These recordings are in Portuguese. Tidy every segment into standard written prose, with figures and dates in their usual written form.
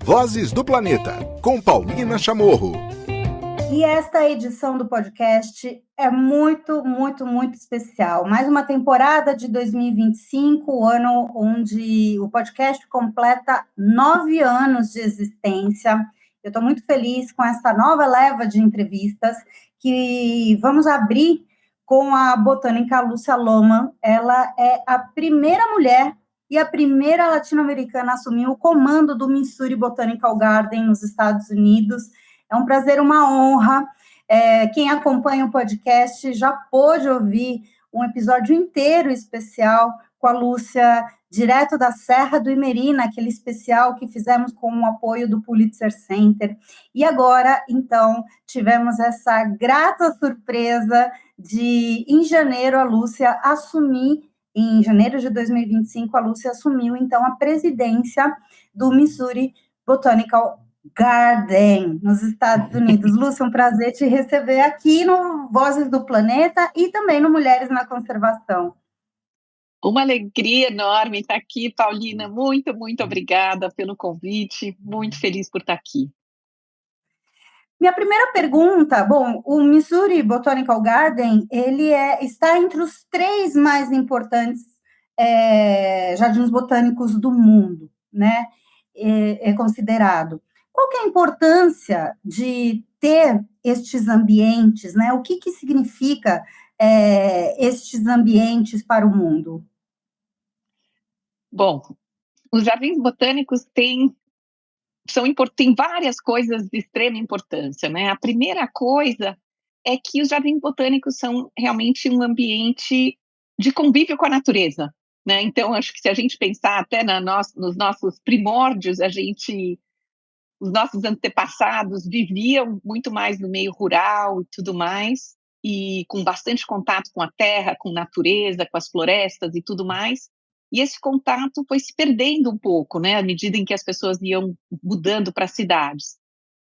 Vozes do Planeta, com Paulina Chamorro. E esta edição do podcast é muito, muito, muito especial. Mais uma temporada de 2025, o ano onde o podcast completa 9 anos de existência. Eu estou muito feliz com essa nova leva de entrevistas que vamos abrir com a botânica Lúcia Lohmann. Ela é a primeira mulher e a primeira latino-americana a assumir o comando do Missouri Botanical Garden nos Estados Unidos. É um prazer, uma honra. Quem acompanha o podcast já pôde ouvir um episódio inteiro especial com a Lúcia, direto da Serra do Imerí, naquele especial que fizemos com o apoio do Pulitzer Center. E agora, então, tivemos essa grata surpresa de, em janeiro, a Lúcia assumir. Em janeiro de 2025, a Lúcia assumiu, então, a presidência do Missouri Botanical Garden, nos Estados Unidos. Lúcia, um prazer te receber aqui no Vozes do Planeta e também no Mulheres na Conservação. Uma alegria enorme estar aqui, Paulina. Muito, muito obrigada pelo convite. Muito feliz por estar aqui. Minha primeira pergunta, bom, o Missouri Botanical Garden, ele está entre os 3 mais importantes jardins botânicos do mundo, né? É considerado. Qual que é a importância de ter estes ambientes, né? O que significa estes ambientes para o mundo? Bom, os jardins botânicos têm várias coisas de extrema importância, né? A primeira coisa é que os jardins botânicos são realmente um ambiente de convívio com a natureza, né? Então, acho que se a gente pensar até nos nossos primórdios, os nossos antepassados viviam muito mais no meio rural e tudo mais, e com bastante contato com a terra, com a natureza, com as florestas e tudo mais. E esse contato foi se perdendo um pouco, né, à medida em que as pessoas iam mudando para as cidades.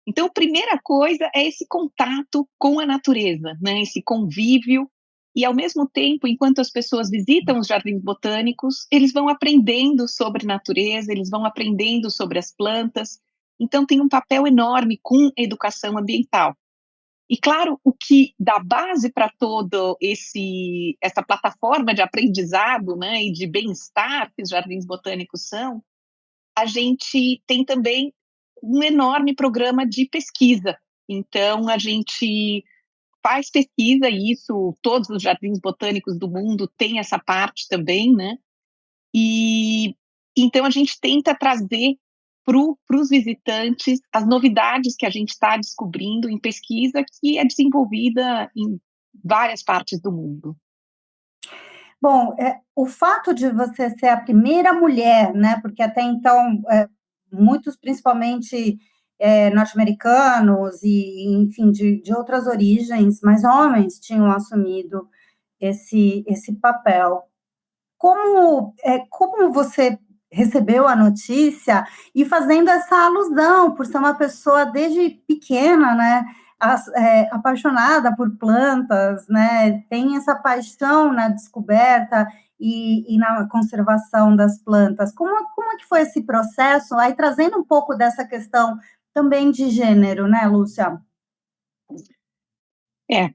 Então, a primeira coisa é esse contato com a natureza, né, esse convívio, e ao mesmo tempo, enquanto as pessoas visitam os jardins botânicos, eles vão aprendendo sobre natureza, eles vão aprendendo sobre as plantas. Então, tem um papel enorme com a educação ambiental. E, claro, o que dá base para todo essa plataforma de aprendizado, né, e de bem-estar que os jardins botânicos são, a gente tem também um enorme programa de pesquisa. Então, a gente faz pesquisa, e isso, todos os jardins botânicos do mundo têm essa parte também, né? E então a gente tenta trazer para os visitantes as novidades que a gente está descobrindo em pesquisa que é desenvolvida em várias partes do mundo. Bom, o fato de você ser a primeira mulher, né, porque até então muitos, principalmente norte-americanos e, enfim, de outras origens, mas homens tinham assumido esse papel. Como você recebeu a notícia e fazendo essa alusão, por ser uma pessoa desde pequena, né, apaixonada por plantas, né, tem essa paixão na descoberta e na conservação das plantas. Como é que foi esse processo? Aí trazendo um pouco dessa questão também de gênero, né, Lúcia?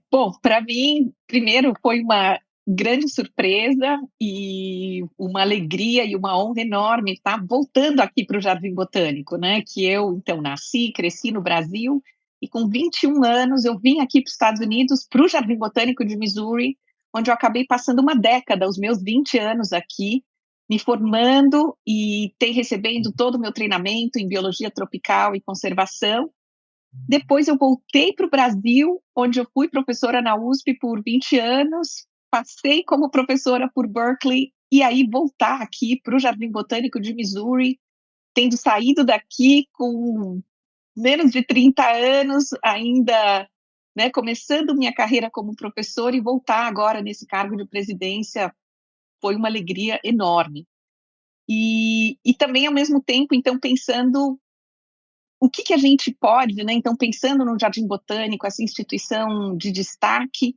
Bom, para mim, primeiro foi uma grande surpresa e uma alegria e uma honra enorme estar voltando aqui para o Jardim Botânico, né? Que eu, então, nasci, cresci no Brasil e com 21 anos eu vim aqui para os Estados Unidos, para o Jardim Botânico de Missouri, onde eu acabei passando uma década, os meus 20 anos aqui, me formando e recebendo todo o meu treinamento em biologia tropical e conservação. Depois eu voltei para o Brasil, onde eu fui professora na USP por 20 anos, passei como professora por Berkeley, e aí voltar aqui para o Jardim Botânico de Missouri, tendo saído daqui com menos de 30 anos, ainda, né, começando minha carreira como professora, e voltar agora nesse cargo de presidência foi uma alegria enorme. E também, ao mesmo tempo, então, pensando o que a gente pode, né? Então, pensando no Jardim Botânico, essa instituição de destaque,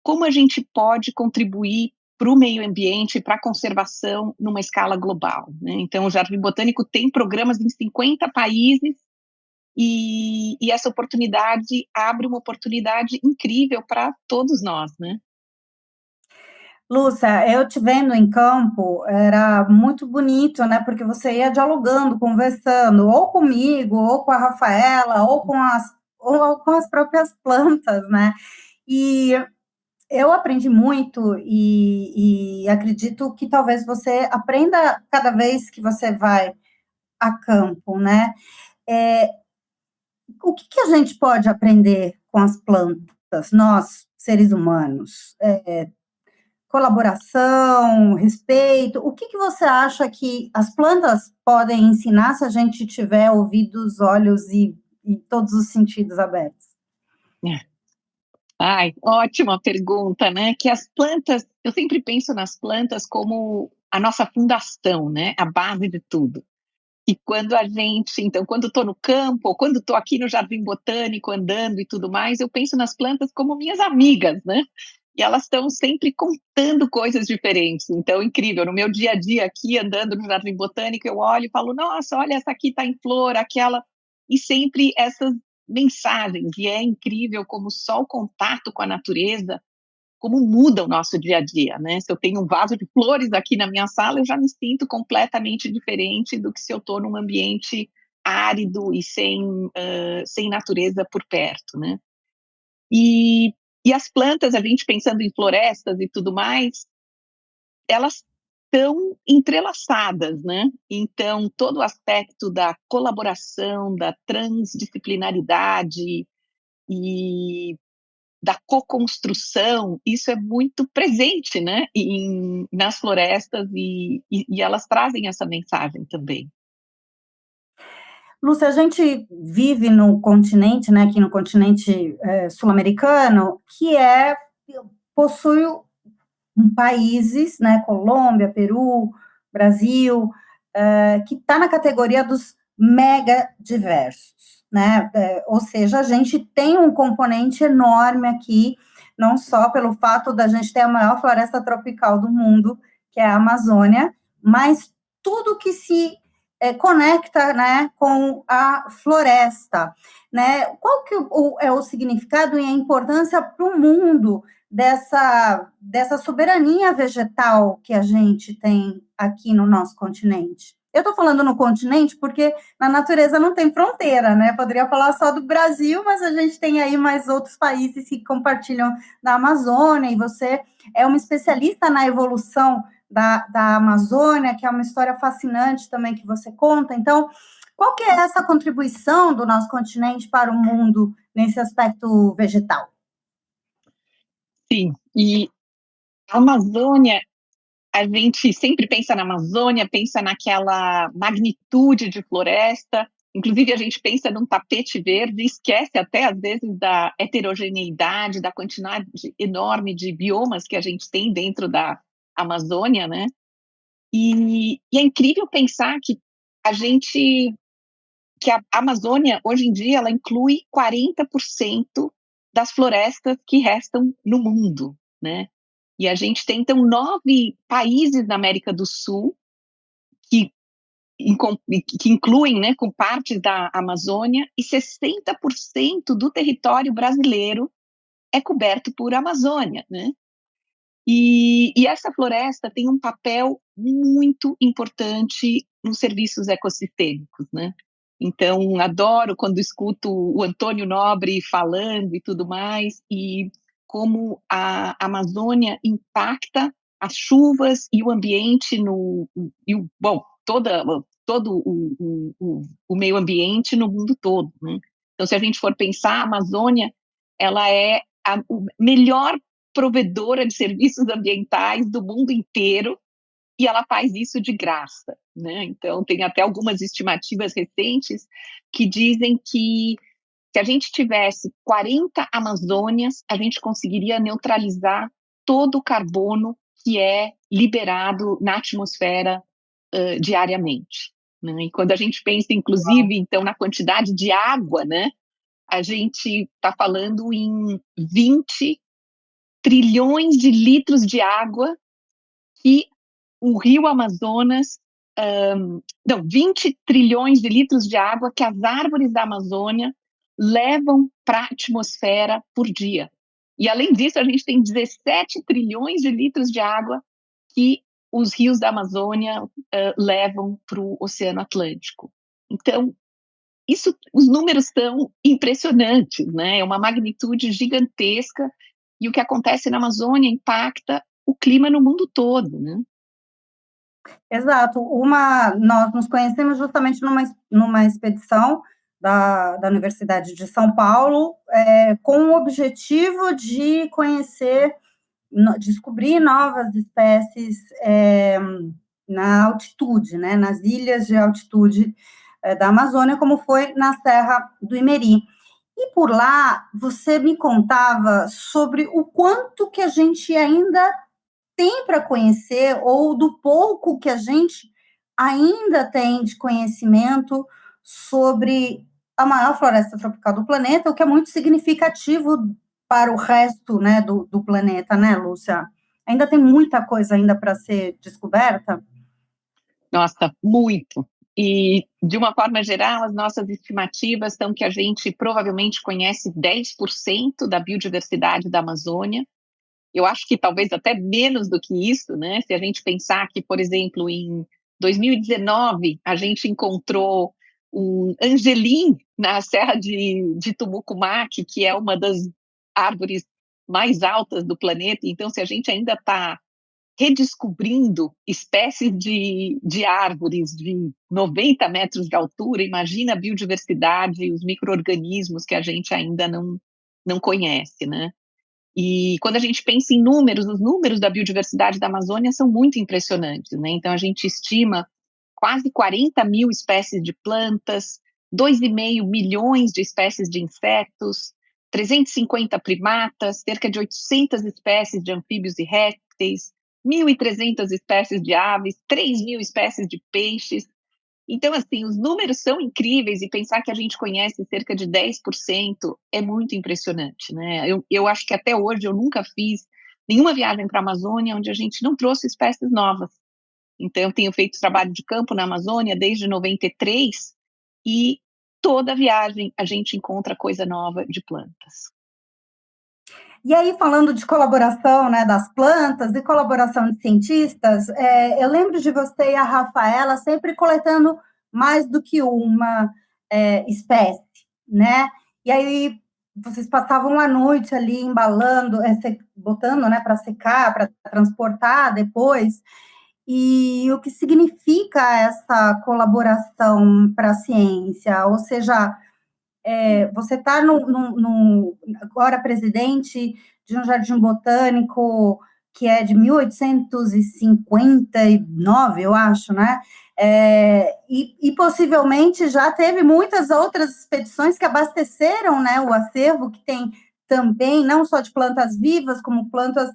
como a gente pode contribuir para o meio ambiente e para a conservação numa escala global, né? Então, o Jardim Botânico tem programas em 50 países e essa oportunidade abre uma oportunidade incrível para todos nós, né? Lúcia, eu te vendo em campo, era muito bonito, né? Porque você ia dialogando, conversando, ou comigo, ou com a Rafaela, ou com as próprias plantas, né? E eu aprendi muito e acredito que talvez você aprenda cada vez que você vai a campo, né? É, o que a gente pode aprender com as plantas, nós, seres humanos? Colaboração, respeito, o que você acha que as plantas podem ensinar se a gente tiver ouvidos, olhos e todos os sentidos abertos? Ai, ótima pergunta, né? Que as plantas, eu sempre penso nas plantas como a nossa fundação, né? A base de tudo. E quando quando estou no campo, ou quando estou aqui no Jardim Botânico andando e tudo mais, eu penso nas plantas como minhas amigas, né? E elas estão sempre contando coisas diferentes. Então, incrível, no meu dia a dia aqui, andando no Jardim Botânico, eu olho e falo, nossa, olha, essa aqui está em flor, aquela... E sempre essas mensagens. E é incrível como só o contato com a natureza, como muda o nosso dia a dia, né? Se eu tenho um vaso de flores aqui na minha sala, eu já me sinto completamente diferente do que se eu estou num ambiente árido e sem natureza por perto, né? E, e as plantas, a gente pensando em florestas e tudo mais, elas estão entrelaçadas, né? Então, todo o aspecto da colaboração, da transdisciplinaridade e da co-construção, isso é muito presente, né, nas florestas e elas trazem essa mensagem também. Lúcia, a gente vive no continente, né, aqui no continente sul-americano, possui países, né, Colômbia, Peru, Brasil, que está na categoria dos mega diversos, né? Ou seja, a gente tem um componente enorme aqui, não só pelo fato da gente ter a maior floresta tropical do mundo, que é a Amazônia, mas tudo que se conecta, né, com a floresta, né? Qual que é o significado e a importância para o mundo dessa soberania vegetal que a gente tem aqui no nosso continente? Eu estou falando no continente porque na natureza não tem fronteira, né? Poderia falar só do Brasil, mas a gente tem aí mais outros países que compartilham da Amazônia, e você é uma especialista na evolução da Amazônia, que é uma história fascinante também que você conta. Então, qual que é essa contribuição do nosso continente para o mundo nesse aspecto vegetal? Sim, e a Amazônia, a gente sempre pensa na Amazônia, pensa naquela magnitude de floresta, inclusive a gente pensa num tapete verde, esquece até às vezes da heterogeneidade, da quantidade enorme de biomas que a gente tem dentro da Amazônia, né? E é incrível pensar que a Amazônia, hoje em dia, ela inclui 40% das florestas que restam no mundo, né? E a gente tem, então, 9 países na América do Sul que, que incluem, né, com partes da Amazônia, e 60% do território brasileiro é coberto por Amazônia, né? E essa floresta tem um papel muito importante nos serviços ecossistêmicos, né? Então, adoro quando escuto o Antônio Nobre falando e tudo mais, e como a Amazônia impacta as chuvas e o ambiente todo o meio ambiente no mundo todo, né? Então, se a gente for pensar, a Amazônia, ela é a melhor provedora de serviços ambientais do mundo inteiro, e ela faz isso de graça, né? Então, tem até algumas estimativas recentes que dizem que se a gente tivesse 40 Amazônias, a gente conseguiria neutralizar todo o carbono que é liberado na atmosfera diariamente, né? E quando a gente pensa, inclusive, então, na quantidade de água, né? A gente está falando em 20 trilhões de litros de água que o rio Amazonas, 20 trilhões de litros de água que as árvores da Amazônia levam para a atmosfera por dia. E, além disso, a gente tem 17 trilhões de litros de água que os rios da Amazônia levam para o Oceano Atlântico. Então, os números são impressionantes, né? É uma magnitude gigantesca, e o que acontece na Amazônia impacta o clima no mundo todo, né? Exato. Nós nos conhecemos justamente numa expedição da Universidade de São Paulo, com o objetivo de descobrir novas espécies na altitude, né, nas ilhas de altitude da Amazônia, como foi na Serra do Imeri. E por lá, você me contava sobre o quanto que a gente ainda tem para conhecer, ou do pouco que a gente ainda tem de conhecimento sobre a maior floresta tropical do planeta, o que é muito significativo para o resto, né, do planeta, né, Lúcia? Ainda tem muita coisa ainda para ser descoberta? Nossa, muito. E, de uma forma geral, as nossas estimativas são que a gente provavelmente conhece 10% da biodiversidade da Amazônia. Eu acho que talvez até menos do que isso, né? Se a gente pensar que, por exemplo, em 2019, a gente encontrou um angelim na Serra de Tumucumaque, que é uma das árvores mais altas do planeta. Então, se a gente ainda está redescobrindo espécies de árvores de 90 metros de altura, imagina a biodiversidade e os micro-organismos que a gente ainda não conhece, né? E quando a gente pensa em números, os números da biodiversidade da Amazônia são muito impressionantes, né? Então, a gente estima quase 40 mil espécies de plantas, 2,5 milhões de espécies de insetos, 350 primatas, cerca de 800 espécies de anfíbios e répteis, 1.300 espécies de aves, 3.000 espécies de peixes. Então, assim, os números são incríveis, e pensar que a gente conhece cerca de 10% é muito impressionante, né? Eu acho que até hoje eu nunca fiz nenhuma viagem para a Amazônia onde a gente não trouxe espécies novas. Então, eu tenho feito trabalho de campo na Amazônia desde 93, e toda viagem a gente encontra coisa nova de plantas. E aí, falando de colaboração, né, das plantas e colaboração de cientistas, eu lembro de você e a Rafaela sempre coletando mais do que uma espécie, né? E aí, vocês passavam a noite ali embalando, botando, né, para secar, para transportar depois. E o que significa essa colaboração para a ciência? Ou seja, você está agora presidente de um jardim botânico que é de 1859, eu acho, né? E possivelmente já teve muitas outras expedições que abasteceram, né, o acervo, que tem também, não só de plantas vivas, como plantas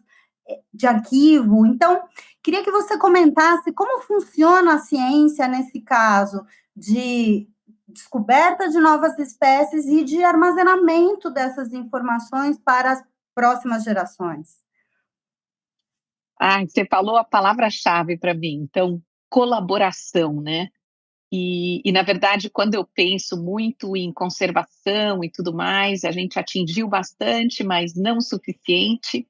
de arquivo. Então, queria que você comentasse como funciona a ciência nesse caso de descoberta de novas espécies e de armazenamento dessas informações para as próximas gerações. Você falou a palavra-chave para mim, então, colaboração, né? Na verdade, quando eu penso muito em conservação e tudo mais, a gente atingiu bastante, mas não o suficiente.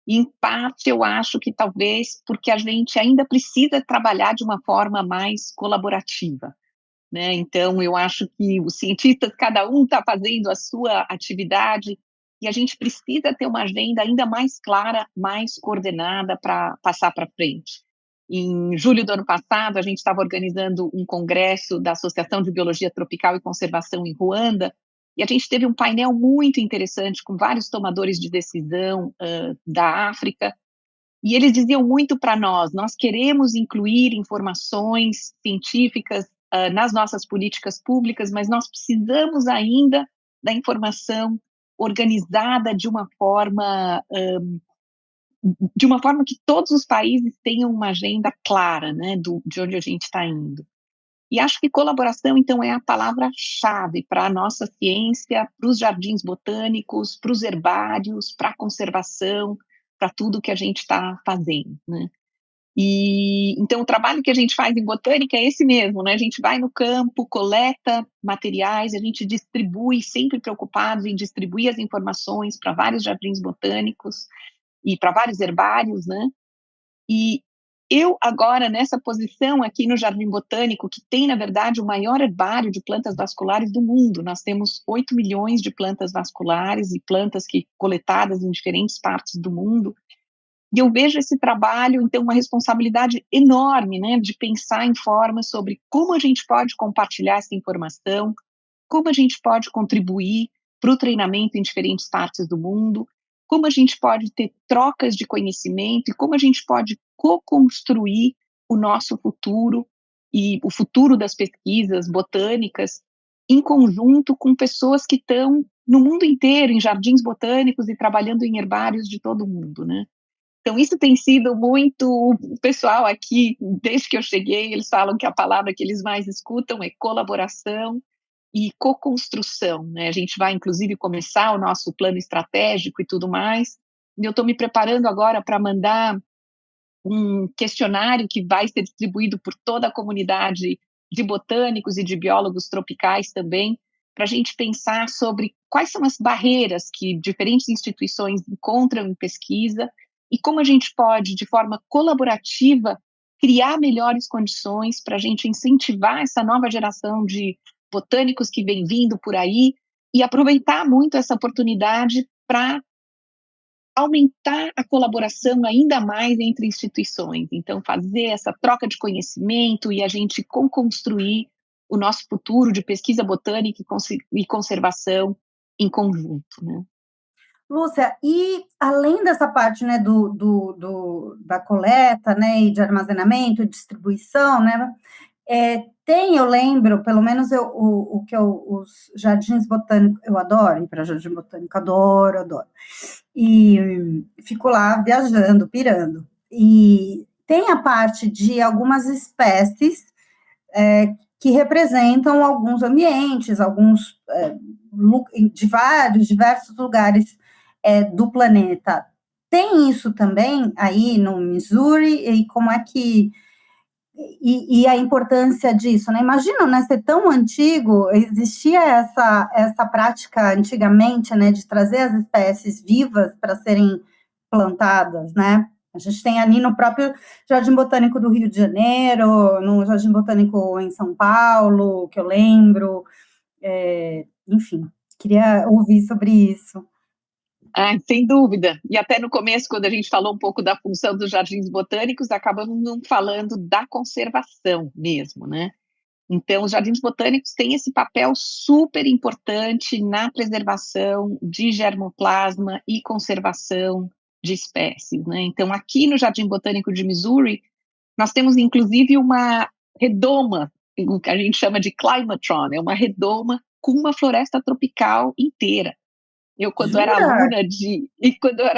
Em parte, eu acho que talvez porque a gente ainda precisa trabalhar de uma forma mais colaborativa, né? Então, eu acho que os cientistas, cada um está fazendo a sua atividade, e a gente precisa ter uma agenda ainda mais clara, mais coordenada para passar para frente. Em julho do ano passado, a gente estava organizando um congresso da Associação de Biologia Tropical e Conservação em Ruanda, e a gente teve um painel muito interessante com vários tomadores de decisão da África, e eles diziam muito para nós queremos incluir informações científicas nas nossas políticas públicas, mas nós precisamos ainda da informação organizada de uma forma que todos os países tenham uma agenda clara, né, de onde a gente está indo. E acho que colaboração, então, é a palavra-chave para a nossa ciência, para os jardins botânicos, para os herbários, para a conservação, para tudo que a gente está fazendo, né? E então o trabalho que a gente faz em botânica é esse mesmo, né? A gente vai no campo, coleta materiais, a gente distribui, sempre preocupados em distribuir as informações para vários jardins botânicos e para vários herbários, né? E eu agora, nessa posição aqui no Jardim Botânico, que tem, na verdade, o maior herbário de plantas vasculares do mundo, nós temos 8 milhões de plantas vasculares e plantas coletadas em diferentes partes do mundo, e eu vejo esse trabalho, então, uma responsabilidade enorme, né, de pensar em formas sobre como a gente pode compartilhar essa informação, como a gente pode contribuir para o treinamento em diferentes partes do mundo, como a gente pode ter trocas de conhecimento e como a gente pode co-construir o nosso futuro e o futuro das pesquisas botânicas em conjunto com pessoas que estão no mundo inteiro, em jardins botânicos e trabalhando em herbários de todo mundo, né? Então, isso tem sido muito... O pessoal aqui, desde que eu cheguei, eles falam que a palavra que eles mais escutam é colaboração e co-construção, né? A gente vai, inclusive, começar o nosso plano estratégico e tudo mais. E eu estou me preparando agora para mandar um questionário que vai ser distribuído por toda a comunidade de botânicos e de biólogos tropicais também, para a gente pensar sobre quais são as barreiras que diferentes instituições encontram em pesquisa e como a gente pode, de forma colaborativa, criar melhores condições para a gente incentivar essa nova geração de botânicos que vem vindo por aí e aproveitar muito essa oportunidade para aumentar a colaboração ainda mais entre instituições. Então, fazer essa troca de conhecimento e a gente construir o nosso futuro de pesquisa botânica e conservação em conjunto, né? Lúcia, e além dessa parte, né, da coleta, né, e de armazenamento, distribuição, né, eu lembro, pelo menos os jardins botânicos, eu adoro ir para jardim botânico, adoro. E fico lá viajando, pirando. E tem a parte de algumas espécies que representam alguns ambientes, de diversos lugares do planeta. Tem isso também aí no Missouri, e como é que... E a importância disso, né? Imagina, né, ser tão antigo, existia essa prática antigamente, né, de trazer as espécies vivas para serem plantadas, né? A gente tem ali no próprio Jardim Botânico do Rio de Janeiro, no Jardim Botânico em São Paulo, que eu lembro, enfim, queria ouvir sobre isso. Sem dúvida. E até no começo, quando a gente falou um pouco da função dos jardins botânicos, acabamos não falando da conservação mesmo, né? Então, os jardins botânicos têm esse papel super importante na preservação de germoplasma e conservação de espécies, né? Então, aqui no Jardim Botânico de Missouri, nós temos, inclusive, uma redoma, o que a gente chama de climatron, é uma redoma com uma floresta tropical inteira. Quando era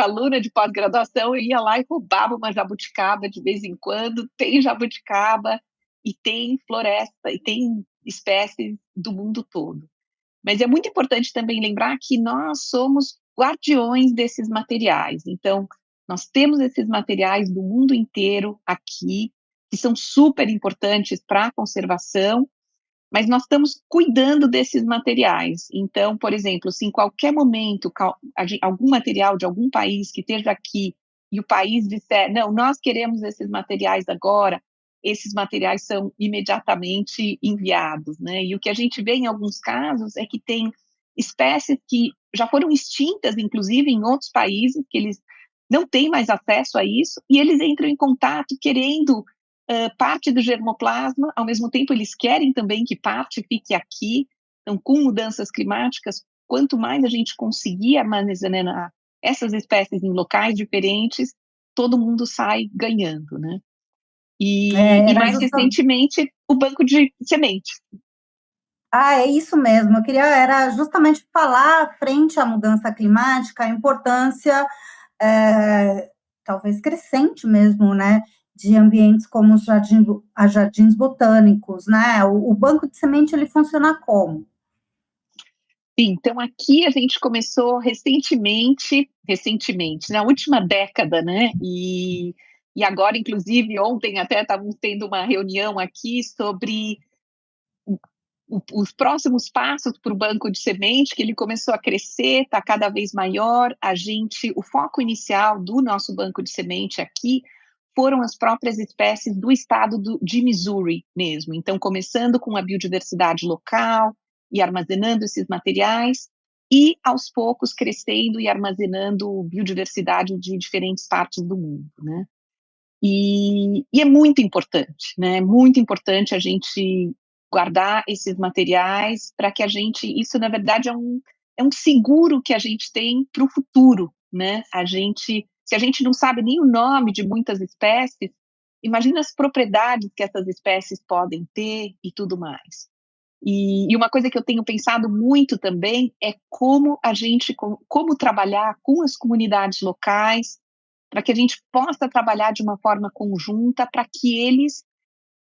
aluna de pós-graduação, eu ia lá e roubava uma jabuticaba de vez em quando. Tem jabuticaba e tem floresta e tem espécies do mundo todo. Mas é muito importante também lembrar que nós somos guardiões desses materiais. Então, nós temos esses materiais do mundo inteiro aqui, que são super importantes para a conservação, mas nós estamos cuidando desses materiais. Então, por exemplo, se em qualquer momento algum material de algum país que esteja aqui e o país disser, não, nós queremos esses materiais agora, esses materiais são imediatamente enviados, né? E o que a gente vê em alguns casos é que tem espécies que já foram extintas, inclusive em outros países, que eles não têm mais acesso a isso, e eles entram em contato querendo parte do germoplasma, ao mesmo tempo eles querem também que parte fique aqui. Então, com mudanças climáticas, quanto mais a gente conseguir armazenar essas espécies em locais diferentes, todo mundo sai ganhando, né? E mais recentemente, o banco de sementes. É isso mesmo. Eu queria era justamente falar, frente à mudança climática, a importância, talvez crescente mesmo, né, de ambientes como os jardins botânicos, né? O banco de semente, ele funciona como? Sim, então aqui a gente começou recentemente, na última década, né? E E agora, inclusive, ontem até estávamos tendo uma reunião aqui sobre os próximos passos para o banco de semente, que ele começou a crescer, está cada vez maior. O foco inicial do nosso banco de semente aqui foram as próprias espécies do estado de Missouri mesmo. Então, começando com a biodiversidade local e armazenando esses materiais, e aos poucos crescendo e armazenando biodiversidade de diferentes partes do mundo, né? E é muito importante, né? Muito importante a gente guardar esses materiais para que isso na verdade é um seguro que a gente tem para o futuro, né? Se a gente não sabe nem o nome de muitas espécies, imagina as propriedades que essas espécies podem ter e tudo mais. E uma coisa que eu tenho pensado muito também é como trabalhar com as comunidades locais, para que a gente possa trabalhar de uma forma conjunta, para que eles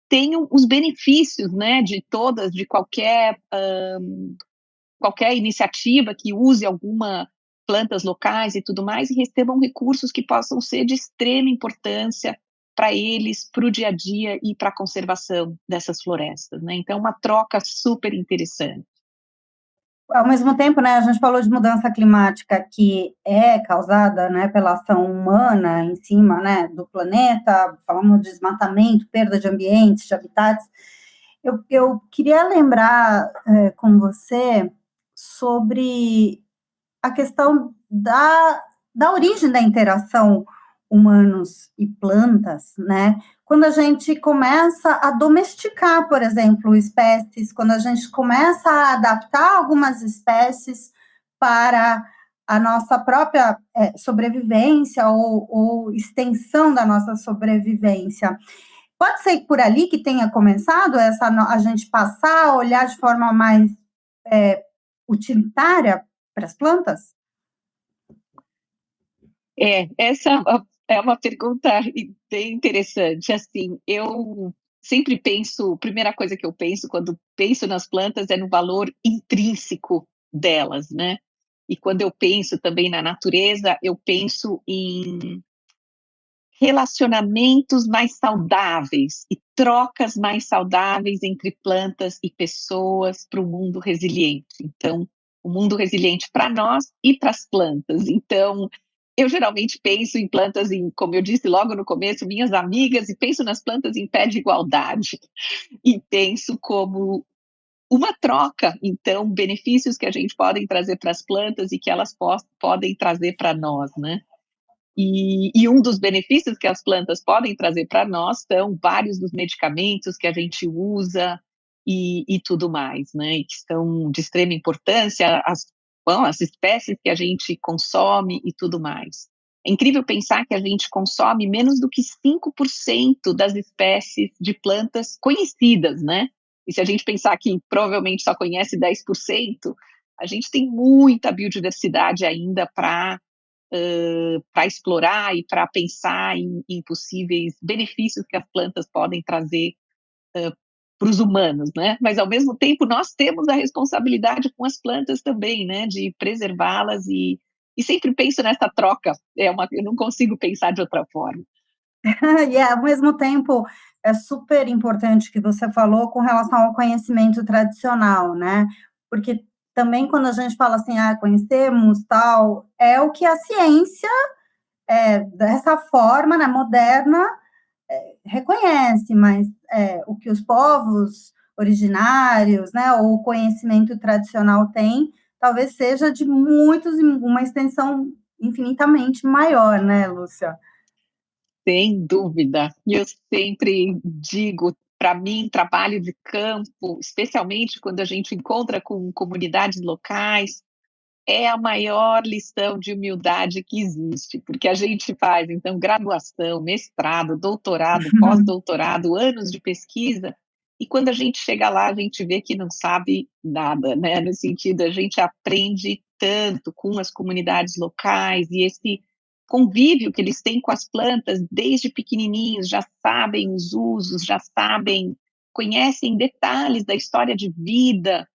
tenham os benefícios, né, de qualquer iniciativa que use alguma plantas locais e tudo mais, e recebam recursos que possam ser de extrema importância para eles, para o dia a dia e para a conservação dessas florestas, né? Então, uma troca super interessante. Ao mesmo tempo, né, a gente falou de mudança climática que é causada, né, pela ação humana em cima, né, do planeta, falamos de desmatamento, perda de ambientes, de habitats. Eu queria lembrar com você sobre a questão da origem da interação humanos e plantas, né? Quando a gente começa a domesticar, por exemplo, espécies, quando a gente começa a adaptar algumas espécies para a nossa própria sobrevivência ou extensão da nossa sobrevivência. Pode ser por ali que tenha começado a gente passar a olhar de forma mais utilitária para as plantas? Essa é uma pergunta bem interessante. Assim, eu sempre penso, a primeira coisa que eu penso quando penso nas plantas é no valor intrínseco delas, né? E quando eu penso também na natureza, eu penso em relacionamentos mais saudáveis e trocas mais saudáveis entre plantas e pessoas para o mundo resiliente. Então, o mundo resiliente para nós e para as plantas. Então, eu geralmente penso em plantas, como eu disse logo no começo, minhas amigas, e penso nas plantas em pé de igualdade. E penso como uma troca, então, benefícios que a gente pode trazer para as plantas e que elas podem trazer para nós, né? E um dos benefícios que as plantas podem trazer para nós são vários dos medicamentos que a gente usa e tudo mais, né? E que são de extrema importância, as espécies que a gente consome e tudo mais. É incrível pensar que a gente consome menos do que 5% das espécies de plantas conhecidas, né? E se a gente pensar que provavelmente só conhece 10%, a gente tem muita biodiversidade ainda para explorar e para pensar em possíveis benefícios que as plantas podem trazer para os humanos, né? Mas, ao mesmo tempo, nós temos a responsabilidade com as plantas também, né? De preservá-las e sempre penso nessa troca. Eu não consigo pensar de outra forma. E, ao mesmo tempo, é super importante que você falou com relação ao conhecimento tradicional, né? Porque também quando a gente fala assim, conhecemos tal, é o que a ciência, dessa forma, né, moderna, reconhece, mas o que os povos originários, né, ou o conhecimento tradicional tem, talvez seja de uma extensão infinitamente maior, né, Lúcia? Sem dúvida. E eu sempre digo, para mim, trabalho de campo, especialmente quando a gente encontra com comunidades locais, é a maior lição de humildade que existe, porque a gente faz, então, graduação, mestrado, doutorado, pós-doutorado, anos de pesquisa, e quando a gente chega lá, a gente vê que não sabe nada, né? No sentido, a gente aprende tanto com as comunidades locais e esse convívio que eles têm com as plantas desde pequenininhos, já sabem os usos, conhecem detalhes da história de vida,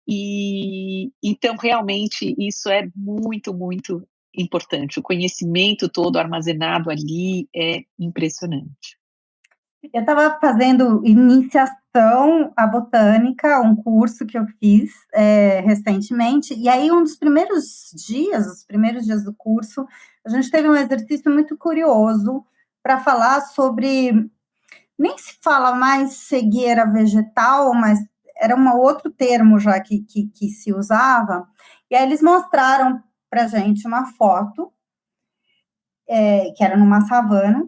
e então realmente isso é muito, muito importante. O conhecimento todo armazenado ali é impressionante. Eu estava fazendo iniciação à botânica, um curso que eu fiz recentemente, e aí os primeiros dias do curso, a gente teve um exercício muito curioso para falar sobre, nem se fala mais cegueira vegetal, mas era um outro termo já que se usava, e aí eles mostraram para a gente uma foto, que era numa savana,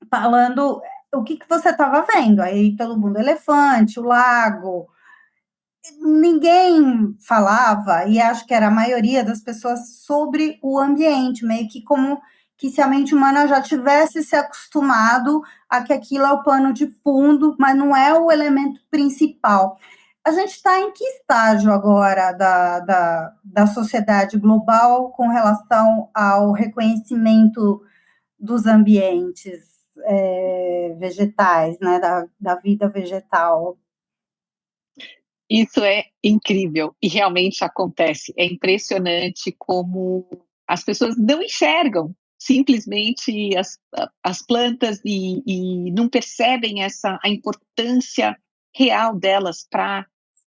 falando o que você estava vendo. Aí todo mundo, elefante, o lago. Ninguém falava, e acho que era a maioria das pessoas, sobre o ambiente, meio que como que se a mente humana já tivesse se acostumado a que aquilo é o pano de fundo, mas não é o elemento principal. A gente está em que estágio agora da sociedade global com relação ao reconhecimento dos ambientes vegetais, né, da vida vegetal? Isso é incrível e realmente acontece. É impressionante como as pessoas não enxergam simplesmente as plantas e não percebem a importância real delas para a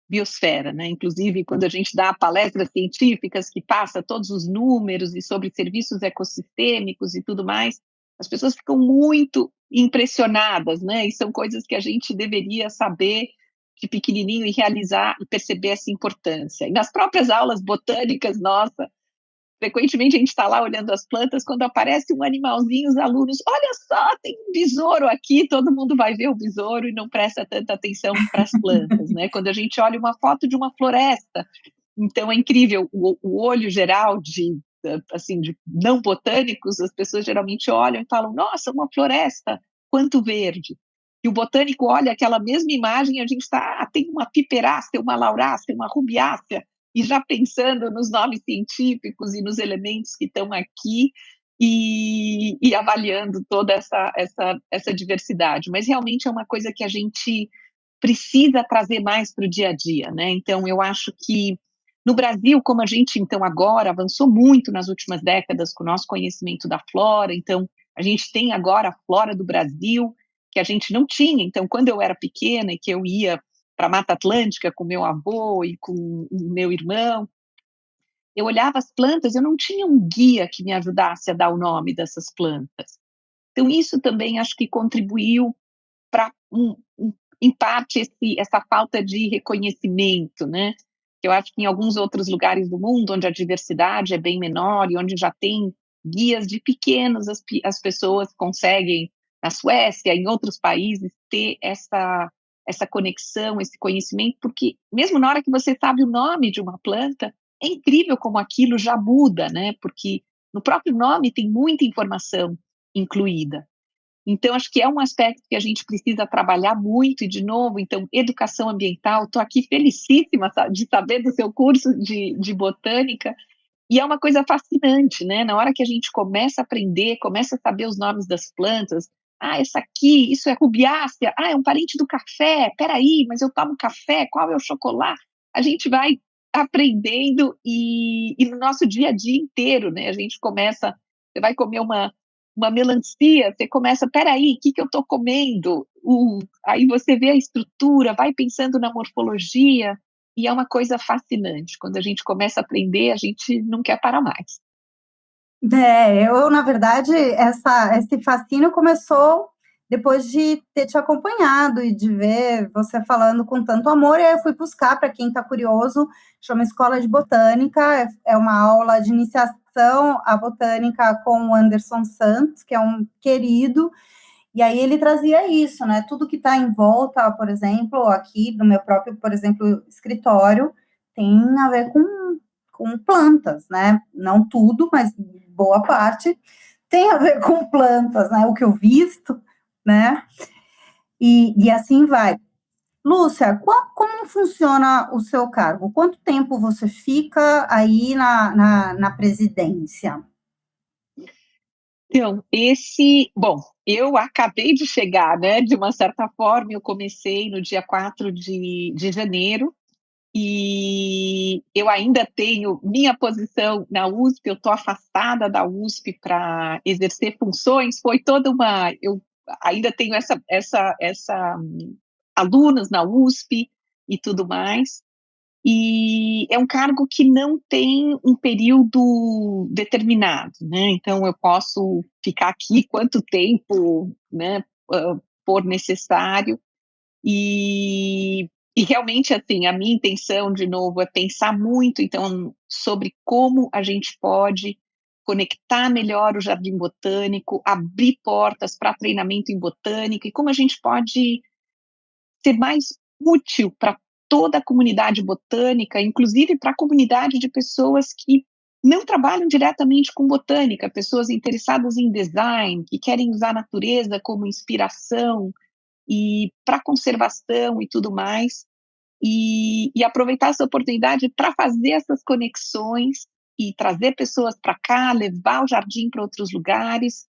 biosfera, né? Inclusive, quando a gente dá palestras científicas que passa todos os números e sobre serviços ecossistêmicos e tudo mais, as pessoas ficam muito impressionadas, né? E são coisas que a gente deveria saber de pequenininho e realizar e perceber essa importância. E nas próprias aulas botânicas, nossa, frequentemente a gente está lá olhando as plantas, quando aparece um animalzinho, os alunos, olha só, tem um besouro aqui, todo mundo vai ver o besouro e não presta tanta atenção para as plantas, né? Quando a gente olha uma foto de uma floresta, então é incrível, o olho geral assim, de não botânicos, as pessoas geralmente olham e falam, nossa, uma floresta, quanto verde. E o botânico olha aquela mesma imagem, a gente está, tem uma piperácea, uma laurácea, uma rubiácea, e já pensando nos nomes científicos e nos elementos que estão aqui e avaliando toda essa diversidade. Mas realmente é uma coisa que a gente precisa trazer mais para o dia a dia, né? Então, eu acho que no Brasil, como a gente, então, agora avançou muito nas últimas décadas com o nosso conhecimento da flora, então, a gente tem agora a flora do Brasil, que a gente não tinha. Então, quando eu era pequena e que eu ia para a Mata Atlântica com meu avô e com o meu irmão, eu olhava as plantas, eu não tinha um guia que me ajudasse a dar o nome dessas plantas. Então, isso também acho que contribuiu para, em parte, essa falta de reconhecimento, né? Eu acho que em alguns outros lugares do mundo, onde a diversidade é bem menor e onde já tem guias de pequenos, as pessoas conseguem, na Suécia, em outros países, ter essa conexão, esse conhecimento, porque mesmo na hora que você sabe o nome de uma planta, é incrível como aquilo já muda, né? Porque no próprio nome tem muita informação incluída. Então, acho que é um aspecto que a gente precisa trabalhar muito, e, de novo, então, educação ambiental. Estou aqui felicíssima de saber do seu curso de botânica, e é uma coisa fascinante, né? Na hora que a gente começa a aprender, começa a saber os nomes das plantas, essa aqui, isso é rubiácea, é um parente do café, peraí, mas eu tomo café, qual é o chocolate? A gente vai aprendendo e no nosso dia a dia inteiro, né? A gente começa, você vai comer uma melancia, você começa, peraí, o que eu estou comendo? Aí você vê a estrutura, vai pensando na morfologia, e é uma coisa fascinante. Quando a gente começa a aprender, a gente não quer parar mais. Eu, na verdade, esse fascínio começou depois de ter te acompanhado e de ver você falando com tanto amor, e aí eu fui buscar, para quem está curioso, chama Escola de Botânica, é uma aula de iniciação à botânica com o Anderson Santos, que é um querido, e aí ele trazia isso, né, tudo que está em volta, por exemplo, aqui do meu próprio, por exemplo, escritório, tem a ver com plantas, né, não tudo, mas boa parte tem a ver com plantas, né, o que eu visto, né, e assim vai. Lúcia, como funciona o seu cargo? Quanto tempo você fica aí na presidência? Então, bom, eu acabei de chegar, né, de uma certa forma, eu comecei no dia 4 de janeiro, e eu ainda tenho minha posição na USP, eu estou afastada da USP para exercer funções, foi toda uma... Eu ainda tenho alunos na USP e tudo mais, e é um cargo que não tem um período determinado, né? Então eu posso ficar aqui quanto tempo, né, for necessário, e realmente, assim, a minha intenção, de novo, é pensar muito, então, sobre como a gente pode conectar melhor o Jardim Botânico, abrir portas para treinamento em botânica, e como a gente pode ser mais útil para toda a comunidade botânica, inclusive para a comunidade de pessoas que não trabalham diretamente com botânica, pessoas interessadas em design, que querem usar a natureza como inspiração e para conservação e tudo mais, e aproveitar essa oportunidade para fazer essas conexões e trazer pessoas para cá, levar o jardim para outros lugares,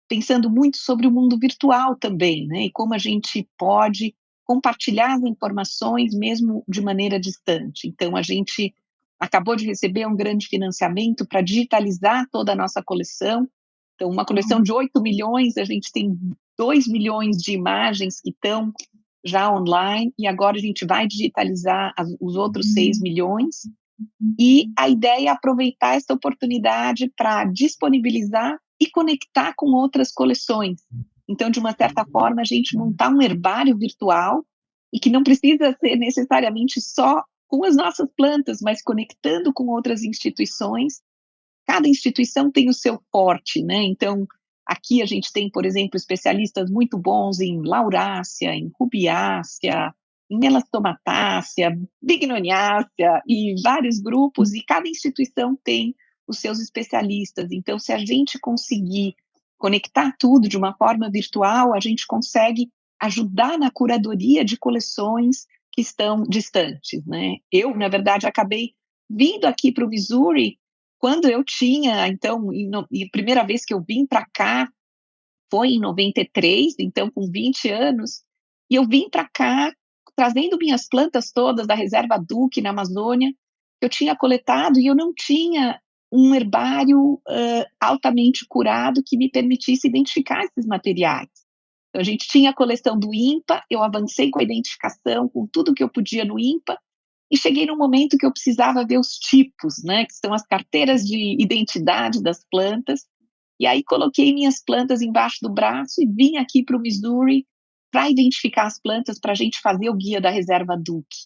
pensando muito sobre o mundo virtual também, né? E como a gente pode compartilhar as informações mesmo de maneira distante. Então, a gente acabou de receber um grande financiamento para digitalizar toda a nossa coleção. Então, uma coleção de 8 milhões, a gente tem 2 milhões de imagens que estão já online, e agora a gente vai digitalizar os outros 6 milhões, e a ideia é aproveitar essa oportunidade para disponibilizar e conectar com outras coleções. Então, de uma certa forma, a gente montar um herbário virtual, e que não precisa ser necessariamente só com as nossas plantas, mas conectando com outras instituições. Cada instituição tem o seu forte, né? Então, aqui a gente tem, por exemplo, especialistas muito bons em laurácea, em rubiácea, em melastomatácea, bignoniácea, e vários grupos, e cada instituição tem os seus especialistas. Então, se a gente conseguir conectar tudo de uma forma virtual, a gente consegue ajudar na curadoria de coleções que estão distantes, né? Eu, na verdade, acabei vindo aqui para o Missouri quando eu tinha, então, a primeira vez que eu vim para cá foi em 93, então com 20 anos, e eu vim para cá trazendo minhas plantas todas da Reserva Duque, na Amazônia, que eu tinha coletado, e eu não tinha um herbário altamente curado que me permitisse identificar esses materiais. Então, a gente tinha a coleção do INPA, eu avancei com a identificação, com tudo que eu podia no INPA, e cheguei num momento que eu precisava ver os tipos, né, que são as carteiras de identidade das plantas, e aí coloquei minhas plantas embaixo do braço e vim aqui para o Missouri para identificar as plantas, para a gente fazer o guia da Reserva Duque.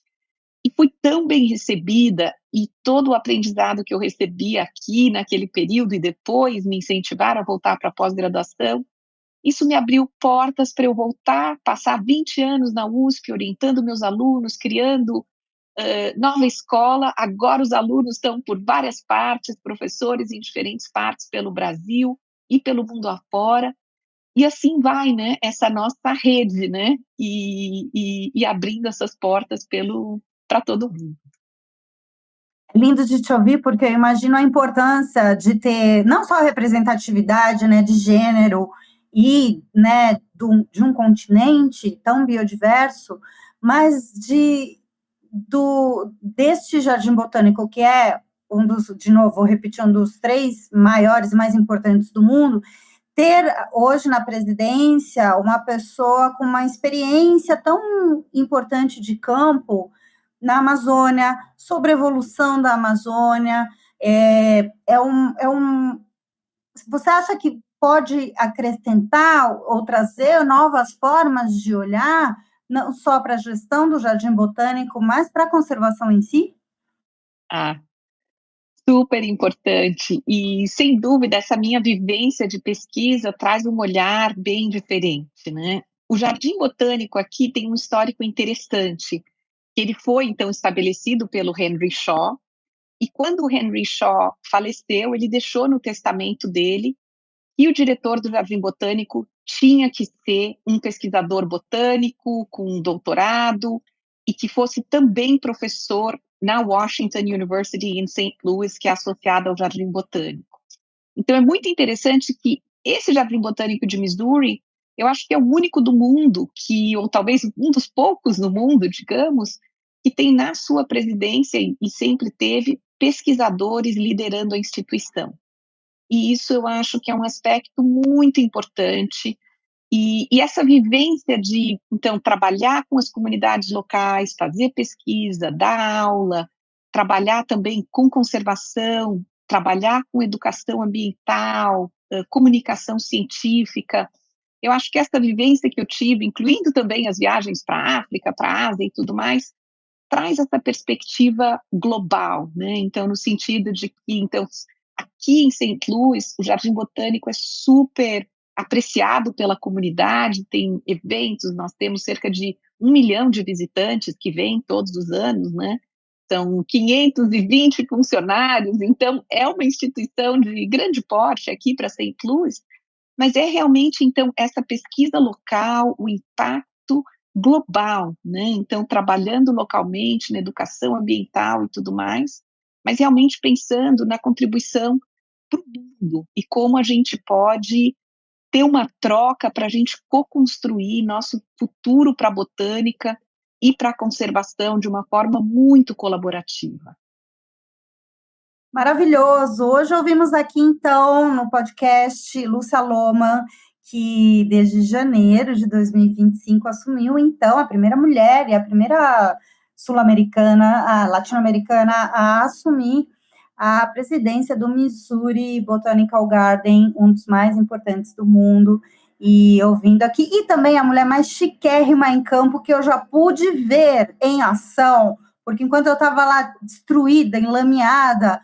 E fui tão bem recebida, e todo o aprendizado que eu recebi aqui naquele período, e depois me incentivaram a voltar para a pós-graduação, isso me abriu portas para eu voltar, passar 20 anos na USP, orientando meus alunos, criando nova escola. Agora os alunos estão por várias partes, professores em diferentes partes pelo Brasil e pelo mundo afora, e assim vai, né, essa nossa rede, né, e abrindo essas portas para todo mundo. É lindo de te ouvir, porque eu imagino a importância de ter não só a representatividade, né, de gênero e, né, de um continente tão biodiverso, mas deste Jardim Botânico, que é de novo, vou repetir, um dos 3 maiores, mais importantes do mundo, ter hoje na presidência uma pessoa com uma experiência tão importante de campo na Amazônia, sobre a evolução da Amazônia, você acha que pode acrescentar ou trazer novas formas de olhar, não só para a gestão do Jardim Botânico, mas para a conservação em si? Ah, super importante, e sem dúvida essa minha vivência de pesquisa traz um olhar bem diferente, né? O Jardim Botânico aqui tem um histórico interessante. Ele foi, então, estabelecido pelo Henry Shaw, e quando o Henry Shaw faleceu, ele deixou no testamento dele que o diretor do Jardim Botânico tinha que ser um pesquisador botânico com um doutorado, e que fosse também professor na Washington University em St. Louis, que é associada ao Jardim Botânico. Então é muito interessante que esse Jardim Botânico de Missouri, eu acho que é o único do mundo ou talvez um dos poucos no mundo, digamos, que tem na sua presidência, e sempre teve, pesquisadores liderando a instituição. E isso eu acho que é um aspecto muito importante. E essa vivência de, então, trabalhar com as comunidades locais, fazer pesquisa, dar aula, trabalhar também com conservação, trabalhar com educação ambiental, comunicação científica. Eu acho que essa vivência que eu tive, incluindo também as viagens para a África, para a Ásia e tudo mais, traz essa perspectiva global, né? Então, no sentido de que, então, aqui em St. Louis, o Jardim Botânico é super apreciado pela comunidade, tem eventos, nós temos cerca de 1 milhão de visitantes que vêm todos os anos, né? São 520 funcionários, então é uma instituição de grande porte aqui para St. Louis, mas é realmente, então, essa pesquisa local, o impacto global, né? Então, trabalhando localmente na educação ambiental e tudo mais, mas realmente pensando na contribuição para o mundo e como a gente pode ter uma troca para a gente co-construir nosso futuro para a botânica e para a conservação de uma forma muito colaborativa. Maravilhoso! Hoje ouvimos aqui, então, no podcast, Lúcia Lohmann, que desde janeiro de 2025 assumiu, então, a primeira mulher e a primeira sul-americana, a latino-americana a assumir a presidência do Missouri Botanical Garden, um dos mais importantes do mundo, e ouvindo aqui, e também a mulher mais chiquérrima em campo que eu já pude ver em ação, porque enquanto eu estava lá destruída, enlameada,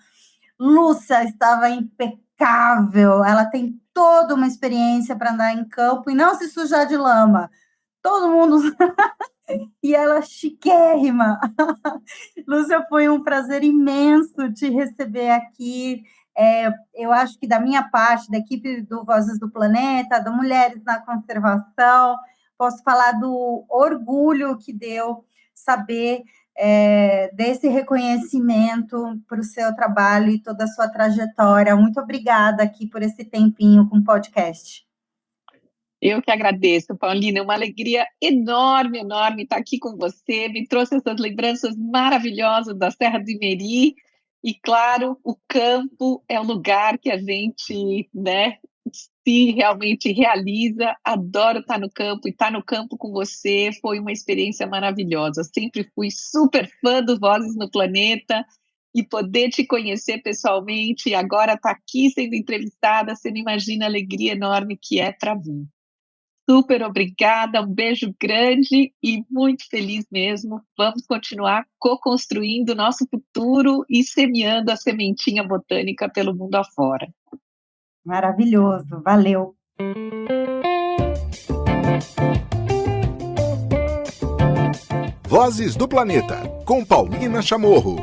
Lúcia estava impecável, ela tem toda uma experiência para andar em campo e não se sujar de lama. Todo mundo... e ela chiquérrima. Lúcia, foi um prazer imenso te receber aqui. Eu acho que da minha parte, da equipe do Vozes do Planeta, do Mulheres na Conservação, posso falar do orgulho que deu saber desse reconhecimento para o seu trabalho e toda a sua trajetória. Muito obrigada aqui por esse tempinho com o podcast. Eu que agradeço, Paulina, é uma alegria enorme, enorme estar aqui com você, me trouxe essas lembranças maravilhosas da Serra do Imeri, e claro, o campo é o lugar que a gente, né, se realmente realiza. Adoro estar no campo, e estar no campo com você foi uma experiência maravilhosa. Sempre fui super fã do Vozes no Planeta, e poder te conhecer pessoalmente, e agora estar aqui sendo entrevistada, você não imagina a alegria enorme que é para mim. Super obrigada, um beijo grande e muito feliz mesmo. Vamos continuar co-construindo o nosso futuro e semeando a sementinha botânica pelo mundo afora. Maravilhoso, valeu. Vozes do Planeta, com Paulina Chamorro.